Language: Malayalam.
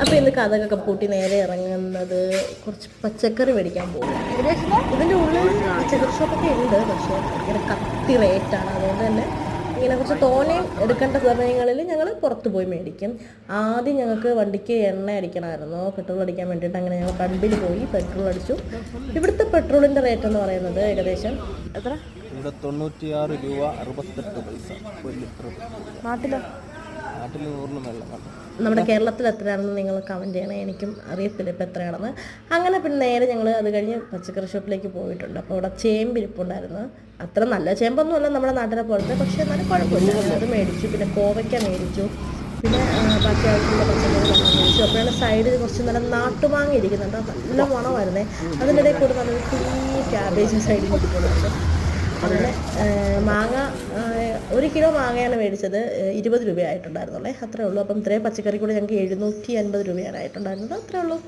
അപ്പോൾ ഇന്ന് കഥകൊക്കെ പൂട്ടി നേരെ ഇറങ്ങുന്നത് കുറച്ച് പച്ചക്കറി മേടിക്കാൻ പോകും. ഇതിൻ്റെ ഉള്ളിൽ പച്ചക്കറി ഷോപ്പൊക്കെ ഉണ്ട്, പക്ഷേ ഭയങ്കര കത്തി റേറ്റാണ്. അതുകൊണ്ട് തന്നെ ഇങ്ങനെ കുറച്ച് തോനെയും എടുക്കേണ്ട സമയങ്ങളിൽ ഞങ്ങൾ പുറത്ത് പോയി മേടിക്കും. ആദ്യം ഞങ്ങൾക്ക് വണ്ടിക്ക് എണ്ണ അടിക്കണമായിരുന്നു, പെട്രോൾ അടിക്കാൻ വേണ്ടിയിട്ട്. അങ്ങനെ ഞങ്ങൾ പമ്പിൽ പോയി പെട്രോൾ അടിച്ചു. ഇവിടുത്തെ പെട്രോളിൻ്റെ റേറ്റ് എന്ന് പറയുന്നത് ഏകദേശം എത്ര? ഇവിടെ 96 രൂപ 68 പൈസ ഒരു ലിറ്റർ. നാട്ടിൽ 100 വെള്ളം. നമ്മുടെ കേരളത്തിൽ എത്രയാണെന്ന് നിങ്ങൾ കമൻറ്റ് ചെയ്യണേ, എനിക്കും അറിയത്തില്ല ഇപ്പോൾ എത്രയാണെന്ന്. അങ്ങനെ പിന്നെ നേരെ ഞങ്ങൾ അത് കഴിഞ്ഞ് പച്ചക്കറി ഷോപ്പിലേക്ക് പോയിട്ടുണ്ട്. അപ്പോൾ അവിടെ ചേമ്പ് ഇരിപ്പുണ്ടായിരുന്നു. അത്ര നല്ല ചേമ്പൊന്നുമല്ല നമ്മുടെ നാട്ടിലെ പോലത്തെ, പക്ഷേ എന്നാലും കുഴപ്പമില്ല. അത് മേടിച്ചു. പിന്നെ കോവയ്ക്ക മേടിച്ചു. പിന്നെ ബാക്കി ആവശ്യമുള്ള പച്ചക്കറി മേടിച്ചു. അപ്പോഴാണ് സൈഡിൽ കുറച്ച് നല്ല നാട്ടുമാങ്ങ ഇരിക്കുന്നുണ്ട്, നല്ല മണമായിരുന്നേ. അതിനിടയിൽ കൂടെ നല്ലൊരു കുഞ്ഞി ക്യാബേജ് സൈഡിൽ ഇരിക്കുന്നുണ്ട്. അങ്ങനെ മാങ്ങ 1 കിലോ മാങ്ങയാണ് മേടിച്ചത്. 20 രൂപയായിട്ടുണ്ടായിരുന്നുള്ളേ, അത്രേ ഉള്ളൂ. അപ്പം ഇത്രയും പച്ചക്കറി കൂടെ ഞങ്ങൾക്ക് 750 രൂപയാണ് ആയിട്ടുണ്ടായിരുന്നത്. അത്രേ ഉള്ളൂ.